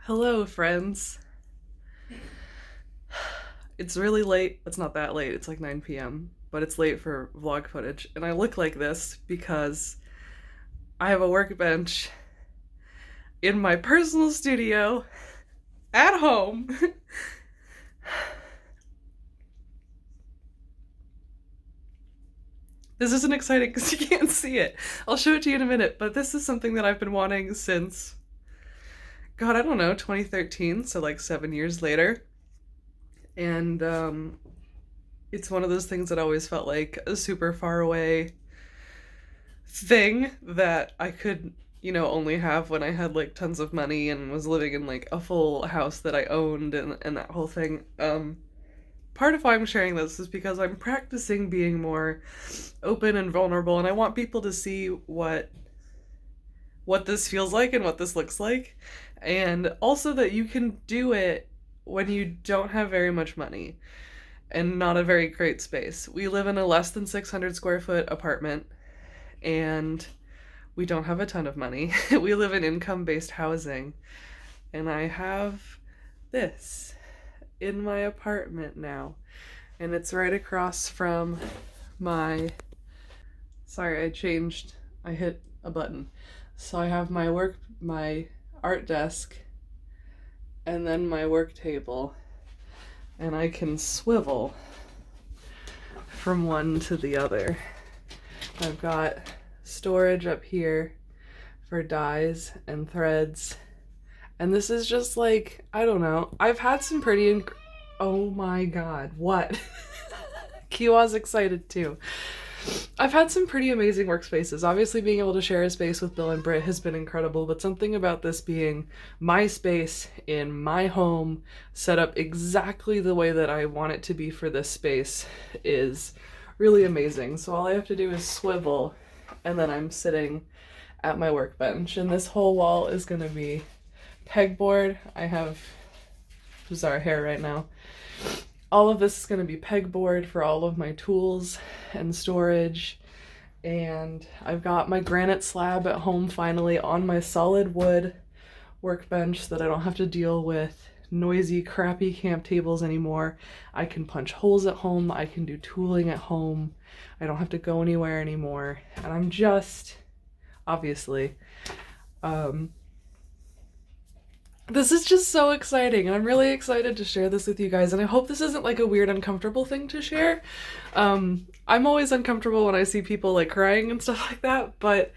Hello, friends. It's really late. It's not that late. It's like 9 p.m., but it's late for vlog footage. And I look like this because I have a workbench in my personal studio at home. This isn't exciting because you can't see it. I'll show it to you in a minute, but this is something that I've been wanting since, God, I don't know, 2013, so like 7 years later. And it's one of those things that always felt like a super far away thing that I could, only have when I had like tons of money and was living in like a full house that I owned and that whole thing. Part of why I'm sharing this is because I'm practicing being more open and vulnerable, and I want people to see what this feels like and what this looks like, and also that you can do it when you don't have very much money and not a very great space. We live in a less than 600 square foot apartment, and we don't have a ton of money. We live in income-based housing, and I have this in my apartment now, and it's right across from my, sorry, I hit a button. So I have my art desk, and then my work table, and I can swivel from one to the other. I've got storage up here for dyes and threads, and this is just like, I don't know, I've had some pretty oh my god, what? Kiwa's excited too. I've had some pretty amazing workspaces. Obviously, being able to share a space with Bill and Britt has been incredible, but something about this being my space in my home, set up exactly the way that I want it to be for this space, is really amazing. So all I have to do is swivel, and then I'm sitting at my workbench, and this whole wall is going to be pegboard. I have bizarre hair right now. All of this is going to be pegboard for all of my tools and storage, and I've got my granite slab at home finally on my solid wood workbench so that I don't have to deal with noisy, crappy camp tables anymore. I can punch holes at home, I can do tooling at home, I don't have to go anywhere anymore, and I'm just, obviously, this is just so exciting, and I'm really excited to share this with you guys, and I hope this isn't like a weird, uncomfortable thing to share. I'm always uncomfortable when I see people like crying and stuff like that, but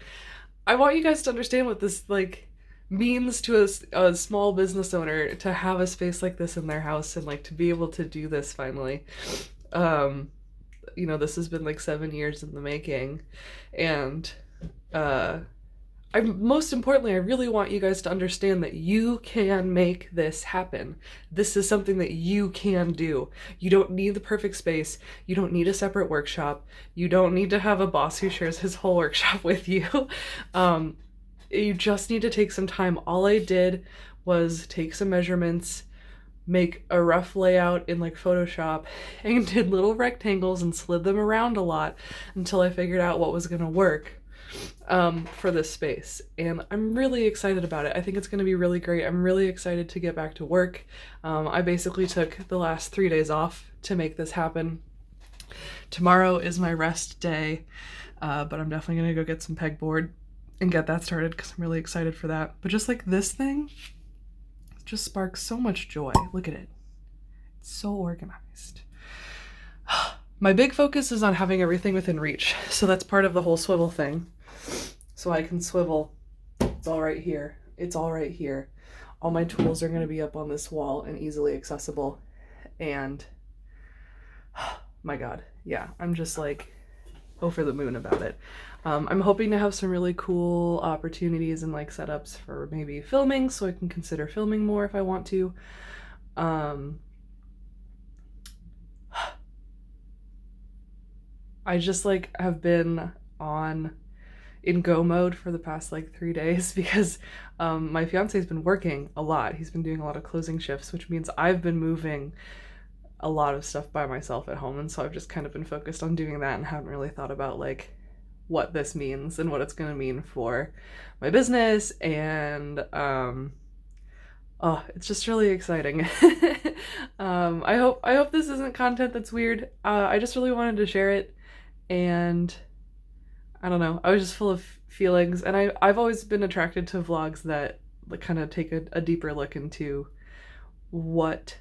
I want you guys to understand what this like means to a small business owner to have a space like this in their house and like to be able to do this finally. This has been like 7 years in the making, and most importantly, I really want you guys to understand that you can make this happen. This is something that you can do. You don't need the perfect space. You don't need a separate workshop. You don't need to have a boss who shares his whole workshop with you. You just need to take some time. All I did was take some measurements, make a rough layout in like Photoshop, and did little rectangles and slid them around a lot until I figured out what was going to work for this space, and I'm really excited about it. I think it's going to be really great. I'm really excited to get back to work. I basically took the last 3 days off to make this happen. Tomorrow is my rest day, but I'm definitely going to go get some pegboard and get that started because I'm really excited for that. But just like this thing just sparks so much joy. Look at it. It's so organized. My big focus is on having everything within reach, so that's part of the whole swivel thing. So I can swivel. It's all right here. It's all right here. All my tools are going to be up on this wall and easily accessible. And my god, yeah, I'm just like over the moon about it. I'm hoping to have some really cool opportunities and like setups for maybe filming, so I can consider filming more if I want to. I just like have been in go mode for the past like 3 days because my fiance's been working a lot. He's been doing a lot of closing shifts, which means I've been moving a lot of stuff by myself at home, and so I've just kind of been focused on doing that and haven't really thought about like what this means and what it's going to mean for my business and Oh, it's just really exciting. I hope this isn't content that's weird. I just really wanted to share it, and I don't know. I was just full of feelings, and I've always been attracted to vlogs that like kind of take a deeper look into what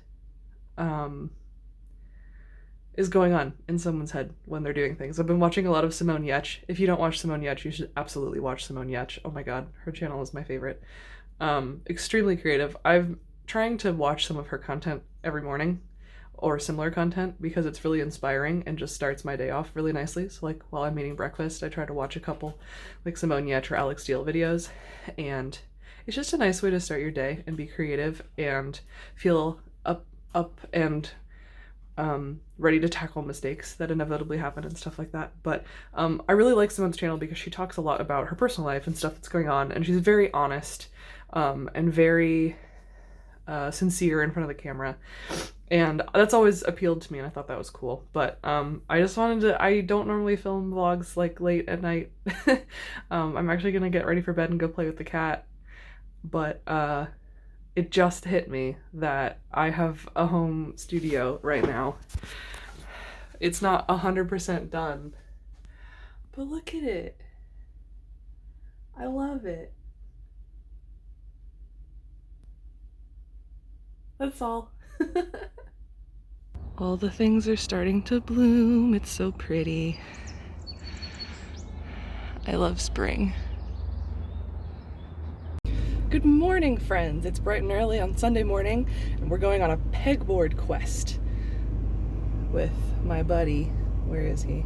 is going on in someone's head when they're doing things. I've been watching a lot of Simone Yetch. If you don't watch Simone Yetch, you should absolutely watch Simone Yetch. Oh my god, her channel is my favorite. Extremely creative. I'm trying to watch some of her content every morning, or similar content, because it's really inspiring and just starts my day off really nicely. So like while I'm eating breakfast, I try to watch a couple like Simone Yetch or Alex Steele videos, and it's just a nice way to start your day and be creative and feel up and ready to tackle mistakes that inevitably happen and stuff like that. But I really like Simone's channel because she talks a lot about her personal life and stuff that's going on, and she's very honest and very sincere in front of the camera, and that's always appealed to me, and I thought that was cool. But I just wanted to, I don't normally film vlogs like late at night. I'm actually gonna get ready for bed and go play with the cat, but it just hit me that I have a home studio right now. It's not 100% done, but look at it. I love it. That's all. All the things are starting to bloom. It's so pretty. I love spring. Good morning, friends. It's bright and early on Sunday morning, and we're going on a pegboard quest with my buddy. Where is he?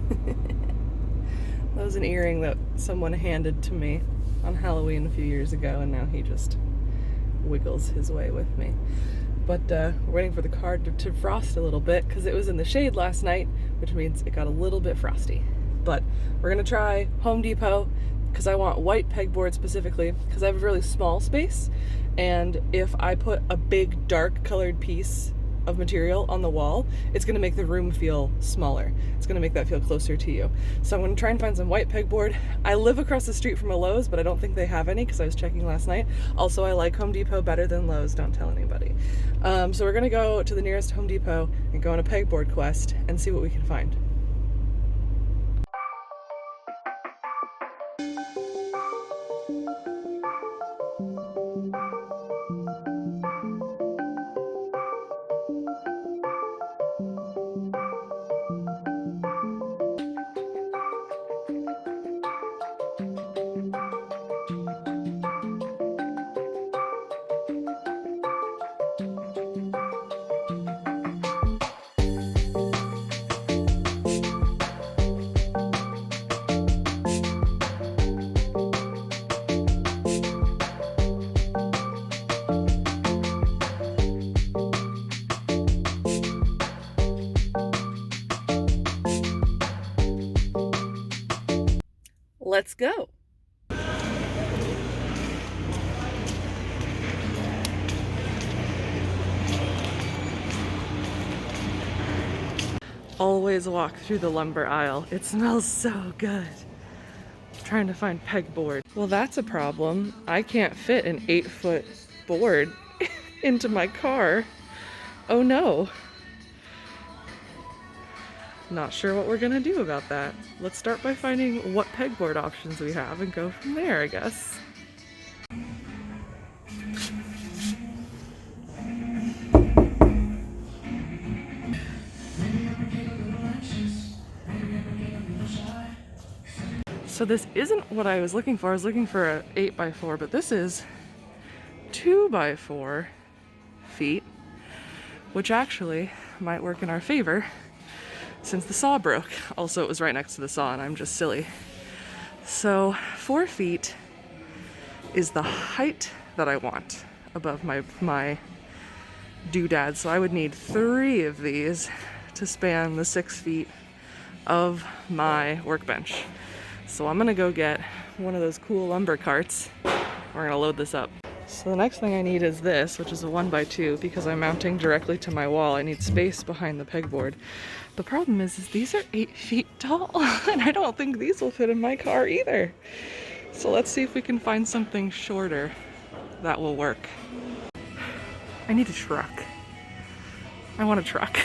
That was an earring that someone handed to me on Halloween a few years ago, and now he just wiggles his way with me. But we're waiting for the car to frost a little bit because it was in the shade last night, which means it got a little bit frosty. But we're gonna try Home Depot because I want white pegboard specifically because I have a really small space, and if I put a big dark colored piece of material on the wall, it's going to make the room feel smaller. It's going to make that feel closer to you. So I'm going to try and find some white pegboard. I live across the street from a Lowe's, but I don't think they have any because I was checking last night. Also, I like Home Depot better than Lowe's, don't tell anybody. So we're going to go to the nearest Home Depot and go on a pegboard quest and see what we can find. Let's go. Always walk through the lumber aisle. It smells so good. I'm trying to find pegboard. Well, that's a problem. I can't fit an 8-foot board into my car. Oh no. Not sure what we're gonna do about that. Let's start by finding what pegboard options we have and go from there, I guess. So this isn't what I was looking for. I was looking for an 8x4, but this is 2x4 feet, which actually might work in our favor since the saw broke. Also, it was right next to the saw and I'm just silly. So 4 feet is the height that I want above my doodad. So I would need 3 of these to span the 6 feet of my workbench. So I'm gonna go get one of those cool lumber carts. We're gonna load this up. So the next thing I need is this, which is a 1x2, because I'm mounting directly to my wall. I need space behind the pegboard. The problem is these are 8 feet tall, and I don't think these will fit in my car either. So let's see if we can find something shorter. that will work. I need a truck. I want a truck.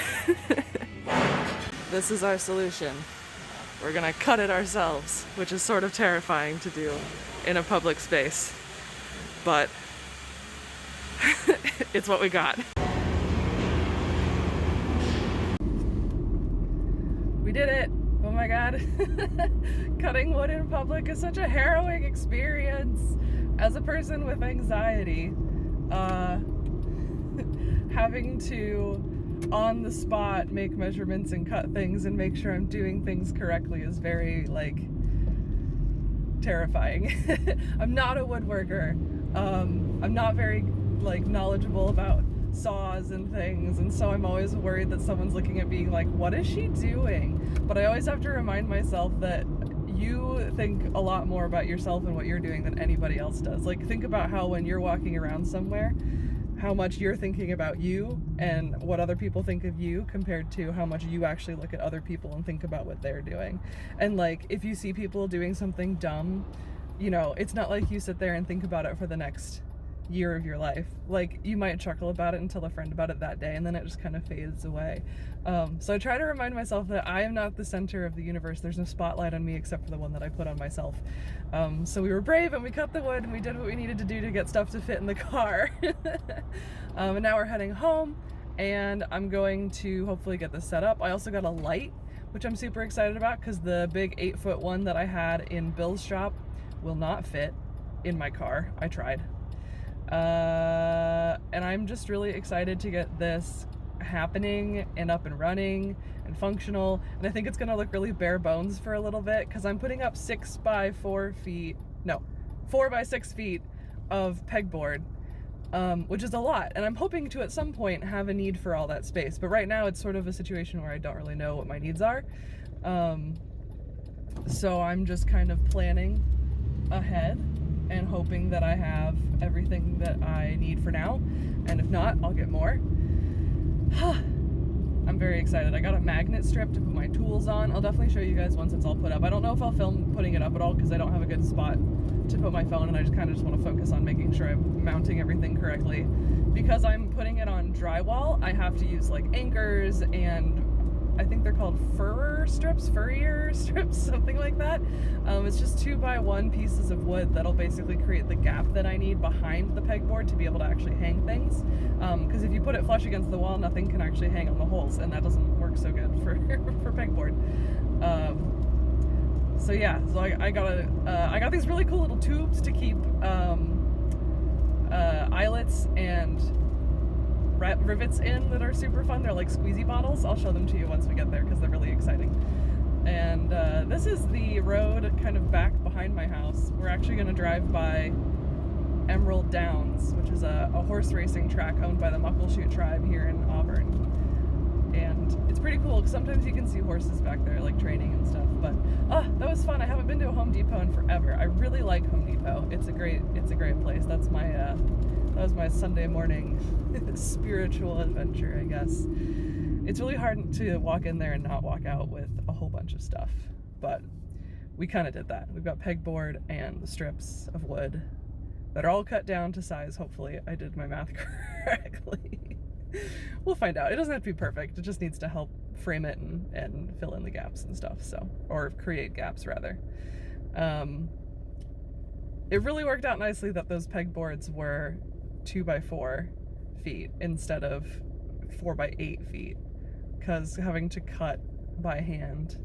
This is our solution. We're gonna cut it ourselves, which is sort of terrifying to do in a public space, but it's what we got. We did it! Oh my god. Cutting wood in public is such a harrowing experience. As a person with anxiety, having to on the spot make measurements and cut things and make sure I'm doing things correctly is very, like, terrifying. I'm not a woodworker. I'm not very, like, knowledgeable about saws and things, and so I'm always worried that someone's looking at me like, what is she doing? But I always have to remind myself that you think a lot more about yourself and what you're doing than anybody else does. Like, think about how when you're walking around somewhere, how much you're thinking about you and what other people think of you compared to how much you actually look at other people and think about what they're doing. And, like, if you see people doing something dumb, you know, it's not like you sit there and think about it for the next year of your life. Like, you might chuckle about it and tell a friend about it that day, and then it just kind of fades away. So I try to remind myself that I am not the center of the universe. There's no spotlight on me except for the one that I put on myself. So we were brave and we cut the wood and we did what we needed to do to get stuff to fit in the car. And now we're heading home, and I'm going to hopefully get this set up. I also got a light, which I'm super excited about because the big 8-foot one that I had in Bill's shop will not fit in my car. I tried. And I'm just really excited to get this happening and up and running and functional, and I think it's gonna look really bare bones for a little bit because I'm putting up 4 by 6 feet of pegboard, which is a lot, and I'm hoping to at some point have a need for all that space, but right now it's sort of a situation where I don't really know what my needs are. So I'm just kind of planning ahead and hoping that I have everything that I need for now, and if not, I'll get more. I'm very excited. I got a magnet strip to put my tools on. I'll definitely show you guys once it's all put up. I don't know if I'll film putting it up at all because I don't have a good spot to put my phone, and I just kind of just want to focus on making sure I'm mounting everything correctly. Because I'm putting it on drywall, I have to use, like, anchors, and I think they're called furrier strips, something like that. It's just 2x1 pieces of wood that'll basically create the gap that I need behind the pegboard to be able to actually hang things. Because if you put it flush against the wall, nothing can actually hang on the holes, and that doesn't work so good for for pegboard. So yeah, so I got these really cool little tubes to keep eyelets and rivets in that are super fun. They're like squeezy bottles. I'll show them to you once we get there because they're really exciting. And this is the road kind of back behind my house. We're actually going to drive by Emerald Downs, which is a horse racing track owned by the Muckleshoot tribe here in Auburn. And it's pretty cool because sometimes you can see horses back there, like training and stuff. But that was fun. I haven't been to a Home Depot in forever. I really like Home Depot. It's a great place. That's my that was my Sunday morning spiritual adventure, I guess. It's really hard to walk in there and not walk out with a whole bunch of stuff, but we kind of did that. We've got pegboard and the strips of wood that are all cut down to size. Hopefully I did my math correctly. We'll find out. It doesn't have to be perfect. It just needs to help frame it and fill in the gaps and stuff, or create gaps rather. It really worked out nicely that those pegboards were 2x4 feet instead of 4x8 feet, because having to cut by hand,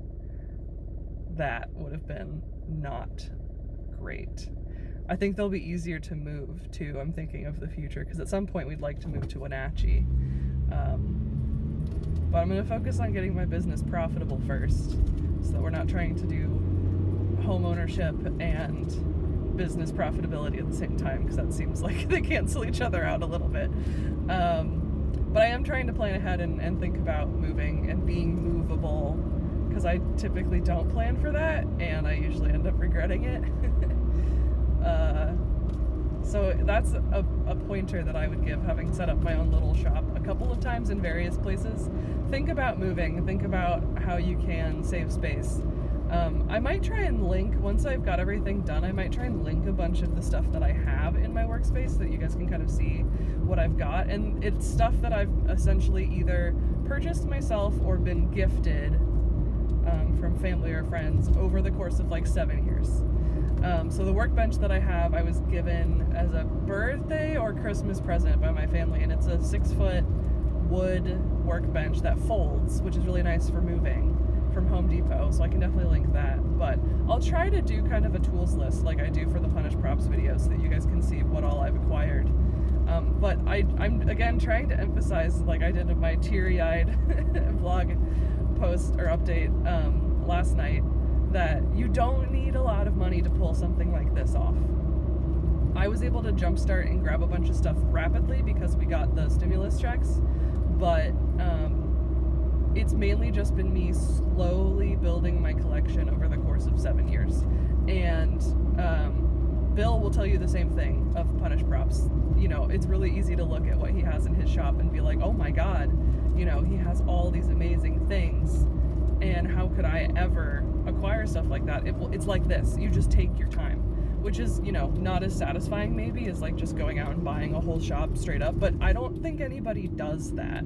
that would have been not great. I think they'll be easier to move too. I'm thinking of the future because at some point we'd like to move to Wenatchee. But I'm going to focus on getting my business profitable first so that we're not trying to do home ownership and business profitability at the same time, because that seems like they cancel each other out a little bit. But I am trying to plan ahead and think about moving and being movable, because I typically don't plan for that and I usually end up regretting it. So that's a pointer that I would give, having set up my own little shop a couple of times in various places. Think about moving, think about how you can save space. I might try and link, once I've got everything done, I might try and link a bunch of the stuff that I have in my workspace so that you guys can kind of see what I've got. And it's stuff that I've essentially either purchased myself or been gifted from family or friends over the course of like 7 years. So the workbench that I have, I was given as a birthday or Christmas present by my family, and it's a 6-foot wood workbench that folds, which is really nice for moving, from Home Depot, so I can definitely link that. But I'll try to do kind of a tools list like I do for the Punish Props videos so that you guys can see what all I've acquired. But I'm again trying to emphasize, like I did in my teary-eyed vlog post or update last night, that you don't need a lot of money to pull something like this off. I was able to jumpstart and grab a bunch of stuff rapidly because we got the stimulus checks, but it's mainly just been me slowly building my collection over the course of 7 years. And Bill will tell you the same thing of Punish Props. You know, it's really easy to look at what he has in his shop and be like, oh my god, you know, he has all these amazing things, and how could I ever acquire stuff like that? It's like this, you just take your time, which is, you know, not as satisfying maybe as like just going out and buying a whole shop straight up, but I don't think anybody does that.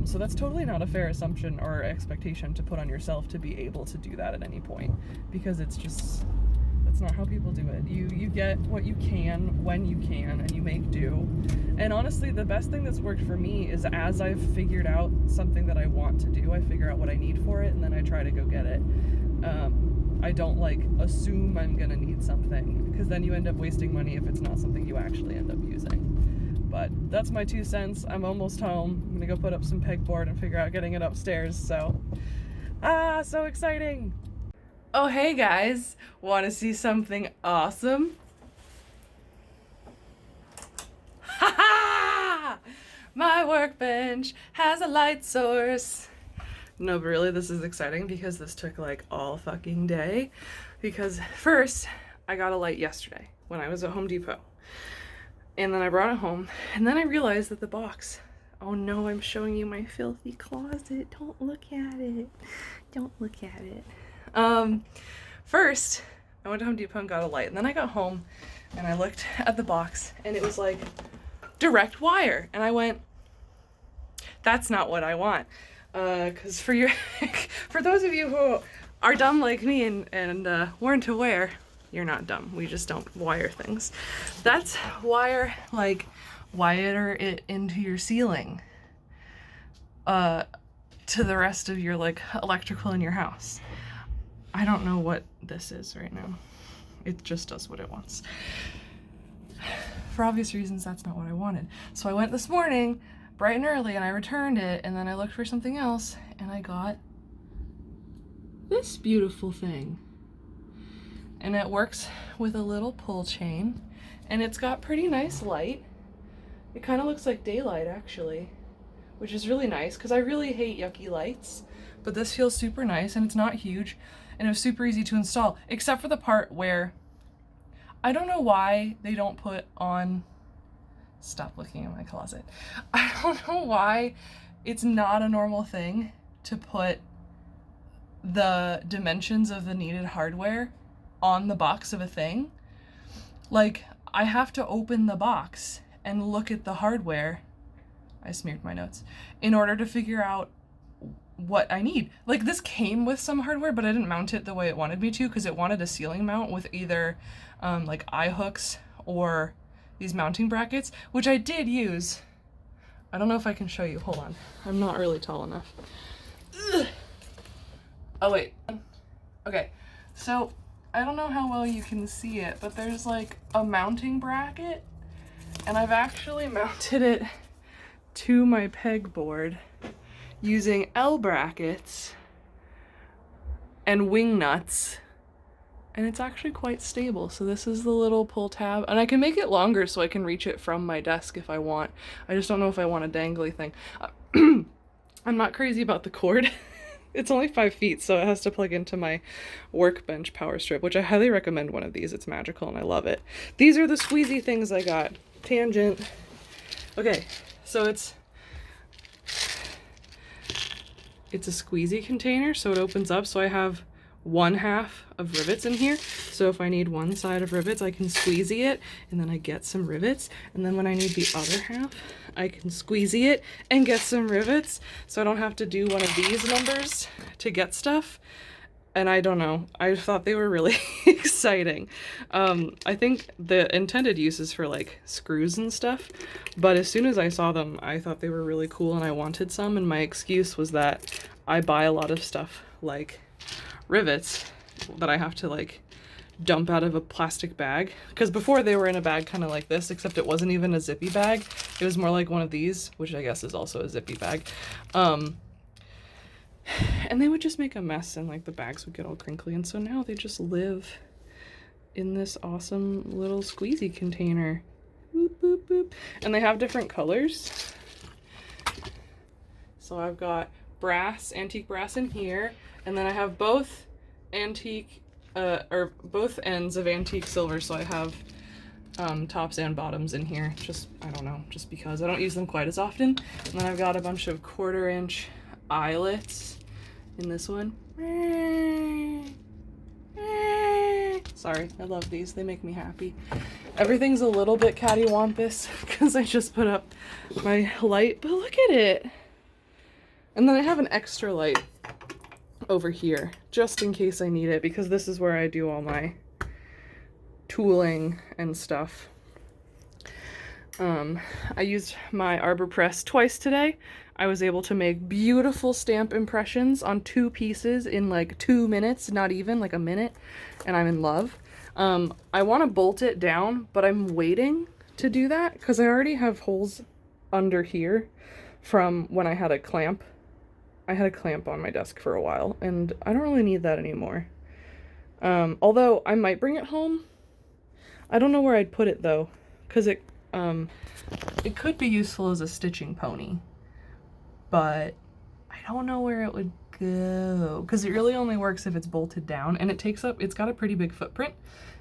So that's totally not a fair assumption or expectation to put on yourself to be able to do that at any point, because it's just, that's not how people do it. You get what you can when you can, and you make do. And honestly, the best thing that's worked for me is, as I've figured out something that I want to do, I figure out what I need for it, and then I try to go get it. I don't like assume I'm gonna need something, because then you end up wasting money if it's not something you actually end up using. But that's my 2 cents. I'm almost home. I'm gonna go put up some pegboard and figure out getting it upstairs, so. So exciting! Oh, hey guys, wanna see something awesome? Ha ha! My workbench has a light source. No, but really, this is exciting because this took like all fucking day. Because first, I got a light yesterday when I was at Home Depot. And then I brought it home, and then I realized that the box, oh no, I'm showing you my filthy closet. Don't look at it. Don't look at it. First, I went to Home Depot and got a light, and then I got home and I looked at the box and it was like direct wire. And I went, that's not what I want. Cause for those of you who are dumb like me and weren't aware, you're not dumb. We just don't wire things. That's wire it into your ceiling, to the rest of your like electrical in your house. I don't know what this is right now. It just does what it wants. For obvious reasons, that's not what I wanted. So I went this morning, bright and early, and I returned it, and then I looked for something else, and I got this beautiful thing. And it works with a little pull chain, and it's got pretty nice light. It kind of looks like daylight actually, which is really nice because I really hate yucky lights, but this feels super nice, and it's not huge, and it was super easy to install, except for the part where I don't know why they don't put on, stop looking in my closet. I don't know why it's not a normal thing to put the dimensions of the needed hardware on the box of a thing. Like, I have to open the box and look at the hardware, I smeared my notes, in order to figure out what I need. Like, this came with some hardware, but I didn't mount it the way it wanted me to, because it wanted a ceiling mount with either like eye hooks or these mounting brackets, which I did use. I don't know if I can show you, hold on. I'm not really tall enough. Ugh. Oh wait, okay, so I don't know how well you can see it, but there's like a mounting bracket, and I've actually mounted it to my pegboard using L brackets and wing nuts, and it's actually quite stable. So this is the little pull tab, and I can make it longer so I can reach it from my desk if I want. I just don't know if I want a dangly thing. I'm not crazy about the cord. It's only 5 feet, so it has to plug into my Workbench power strip, which I highly recommend one of these. It's magical and I love it. These are the squeezy things I got. Tangent. Okay, so it's a squeezy container, so it opens up. So I have 1/2 of rivets in here. So if I need one side of rivets, I can squeezy it and then I get some rivets. And then when I need the other half, I can squeezy it and get some rivets. So I don't have to do one of these numbers to get stuff. And I don't know, I thought they were really exciting. I think the intended use is for like screws and stuff, but as soon as I saw them, I thought they were really cool and I wanted some, and my excuse was that I buy a lot of stuff like rivets that I have to like dump out of a plastic bag, because before they were in a bag kind of like this, except it wasn't even a zippy bag. It was more like one of these, which I guess is also a zippy bag. And they would just make a mess and like the bags would get all crinkly, and so now they just live in this awesome little squeezy container. Boop, boop, boop. And they have different colors. So I've got brass, antique brass in here, and then I have both antique, or both ends of antique silver, so I have tops and bottoms in here, just, I don't know, just because I don't use them quite as often. And then I've got a bunch of 1/4 inch eyelets in this one. Sorry, I love these, they make me happy. Everything's a little bit cattywampus because I just put up my light, but look at it. And then I have an extra light over here just in case I need it, because this is where I do all my tooling and stuff. I used my Arbor Press twice today. I was able to make beautiful stamp impressions on 2 pieces in like 2 minutes, not even like a minute, and I'm in love. I want to bolt it down, but I'm waiting to do that because I already have holes under here from when I had a clamp. I had a clamp on my desk for a while, and I don't really need that anymore. Although I might bring it home. I don't know where I'd put it though, because it could be useful as a stitching pony, but I don't know where it would go, because it really only works if it's bolted down, and it's got a pretty big footprint,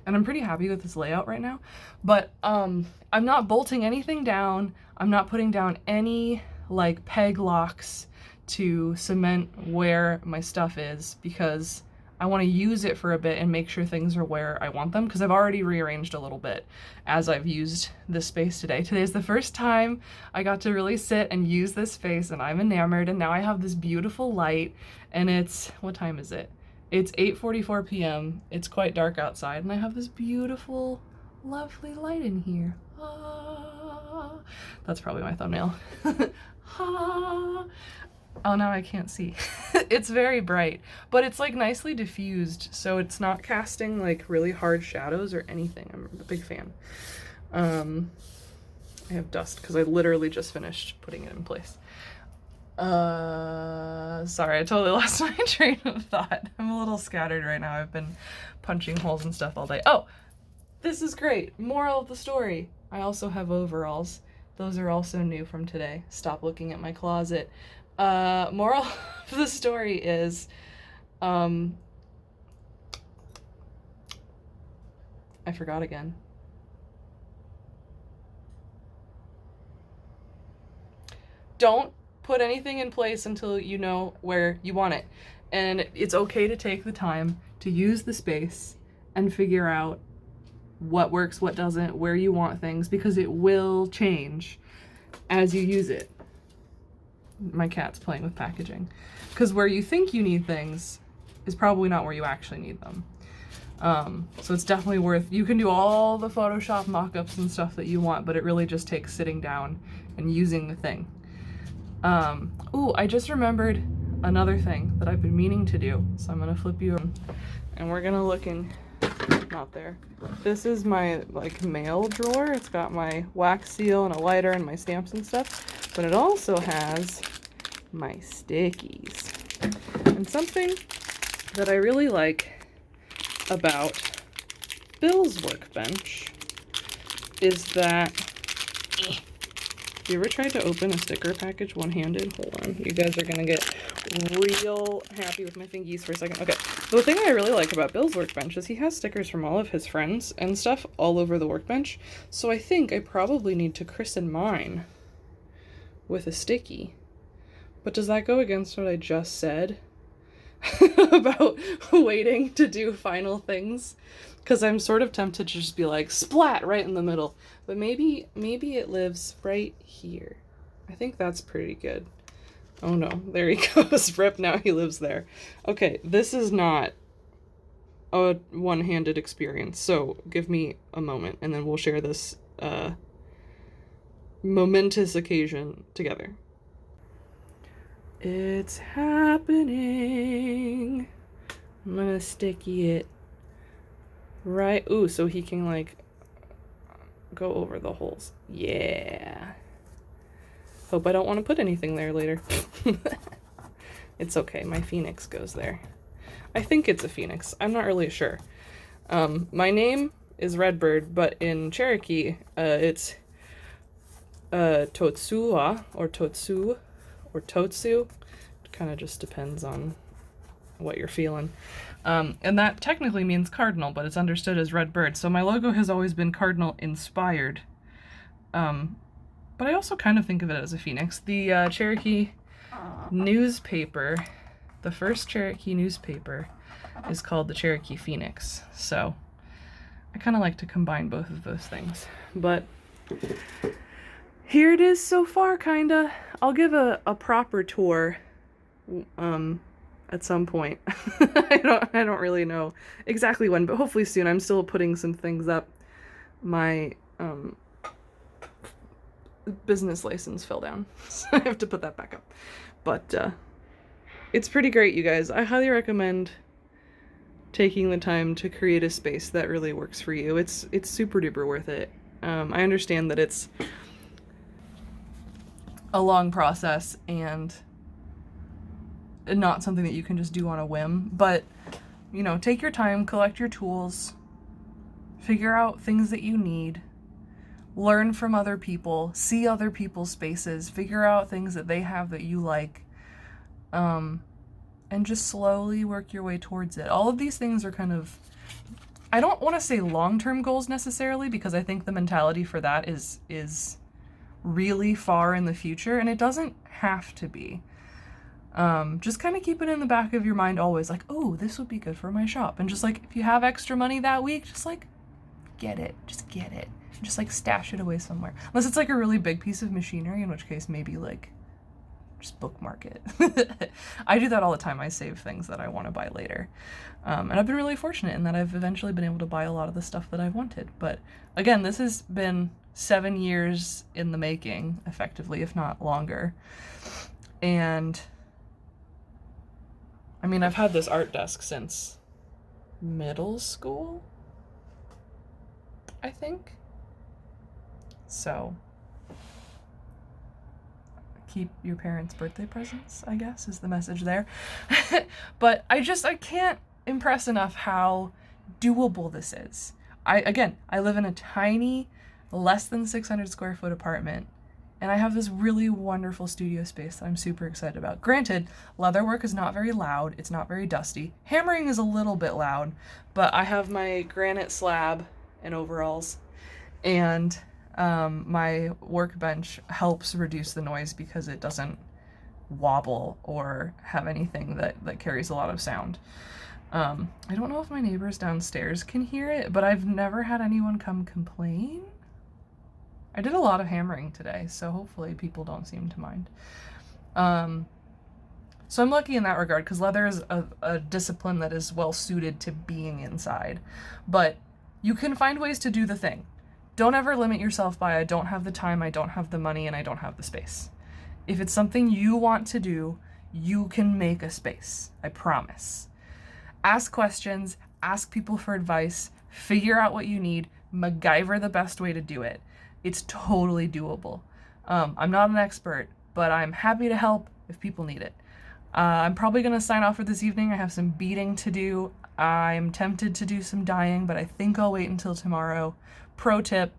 and I'm pretty happy with this layout right now. But I'm not bolting anything down. I'm not putting down any like peg locks to cement where my stuff is, because I want to use it for a bit and make sure things are where I want them, because I've already rearranged a little bit as I've used this space today. Today's the first time I got to really sit and use this space, and I'm enamored, and now I have this beautiful light, and it's, what time is it? It's 8:44 p.m. It's quite dark outside, and I have this beautiful, lovely light in here. Ah, that's probably my thumbnail. Ah. Oh, now I can't see. It's very bright, but it's like nicely diffused, so it's not casting like really hard shadows or anything. I'm a big fan. I have dust because I literally just finished putting it in place. Sorry, I totally lost my train of thought. I'm a little scattered right now. I've been punching holes and stuff all day. Oh, this is great. Moral of the story. I also have overalls. Those are also new from today. Stop looking at my closet. Moral of the story is, I forgot again. Don't put anything in place until you know where you want it. And it's okay to take the time to use the space and figure out what works, what doesn't, where you want things, because it will change as you use it. My cat's playing with packaging. Because where you think you need things is probably not where you actually need them. So it's definitely worth, you can do all the Photoshop mock-ups and stuff that you want, but it really just takes sitting down and using the thing. Ooh, I just remembered another thing that I've been meaning to do. So I'm gonna flip you and we're gonna look in, not there. This is my like mail drawer. It's got my wax seal and a lighter and my stamps and stuff. But it also has my stickies. And something that I really like about Bill's Workbench is that, you ever tried to open a sticker package one-handed? Hold on, you guys are gonna get real happy with my fingies for a second. Okay, the thing I really like about Bill's Workbench is he has stickers from all of his friends and stuff all over the workbench. So I think I probably need to christen mine with a sticky. But does that go against what I just said? about waiting to do final things, because I'm sort of tempted to just be like splat right in the middle, but maybe it lives right here. I think that's pretty good. Oh no, there he goes. Rip, now he lives there. Okay, this is not a one-handed experience, so give me a moment and then we'll share this momentous occasion together. It's happening. I'm gonna sticky it right. Ooh, so he can like go over the holes. Yeah. Hope I don't want to put anything there later. It's okay, my phoenix goes there. I think it's a phoenix. I'm not really sure. My name is Redbird, but in Cherokee, it's Totsua or Totsu or Totsu. It kind of just depends on what you're feeling. And that technically means cardinal, but it's understood as Redbird. So my logo has always been cardinal inspired. But I also kind of think of it as a phoenix. The Cherokee newspaper, the first Cherokee newspaper, is called the Cherokee Phoenix. So I kind of like to combine both of those things. But here it is so far, kinda. I'll give a proper tour at some point. I don't really know exactly when, but hopefully soon. I'm still putting some things up. My business license fell down, so I have to put that back up. But it's pretty great, you guys. I highly recommend taking the time to create a space that really works for you. It's super duper worth it. I understand that it's a long process and not something that you can just do on a whim, but you know, take your time, collect your tools, figure out things that you need, learn from other people, see other people's spaces, figure out things that they have that you like, and just slowly work your way towards it. All of these things are kind of, I don't want to say long-term goals necessarily, because I think the mentality for that is really far in the future, and it doesn't have to be. Just kind of keep it in the back of your mind always, like, oh, this would be good for my shop. And just like, if you have extra money that week, just like, get it. Just get it. Just like stash it away somewhere. Unless it's like a really big piece of machinery, in which case maybe like just bookmark it. I do that all the time. I save things that I want to buy later. And I've been really fortunate in that I've eventually been able to buy a lot of the stuff that I've wanted. But again, this has been 7 years in the making, effectively, if not longer. And I mean, I've had this art desk since middle school, I think. So keep your parents' birthday presents, I guess, is the message there. But I can't impress enough how doable this is. I live in a tiny, less than 600 square foot apartment, and I have this really wonderful studio space that I'm super excited about. Granted, leatherwork is not very loud, it's not very dusty. Hammering is a little bit loud, but I have my granite slab and overalls, and my workbench helps reduce the noise because it doesn't wobble or have anything that carries a lot of sound. I don't know if my neighbors downstairs can hear it, but I've never had anyone come complain. I did a lot of hammering today, so hopefully people don't seem to mind. So I'm lucky in that regard, because leather is a discipline that is well suited to being inside. But you can find ways to do the thing. Don't ever limit yourself by, I don't have the time, I don't have the money, and I don't have the space. If it's something you want to do, you can make a space. I promise. Ask questions, ask people for advice, figure out what you need, MacGyver the best way to do it. It's totally doable. I'm not an expert, but I'm happy to help if people need it. I'm probably going to sign off for this evening. I have some beading to do. I'm tempted to do some dyeing, but I think I'll wait until tomorrow. Pro tip,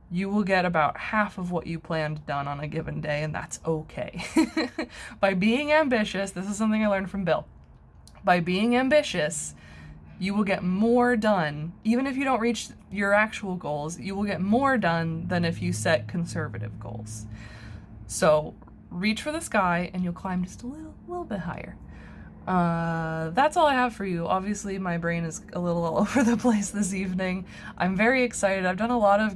you will get about half of what you planned done on a given day, and that's okay. By being ambitious, this is something I learned from Bill. By being ambitious, you will get more done. Even if you don't reach your actual goals, you will get more done than if you set conservative goals. So reach for the sky and you'll climb just a little bit higher. That's all I have for you. Obviously, my brain is a little all over the place this evening. I'm very excited. I've done a lot of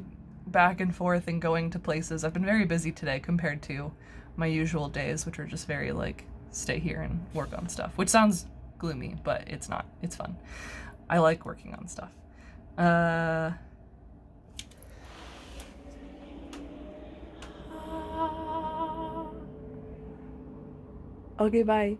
back and forth and going to places. I've been very busy today compared to my usual days, which are just very like stay here and work on stuff, which sounds gloomy, but it's not. It's fun. I like working on stuff. Okay, bye.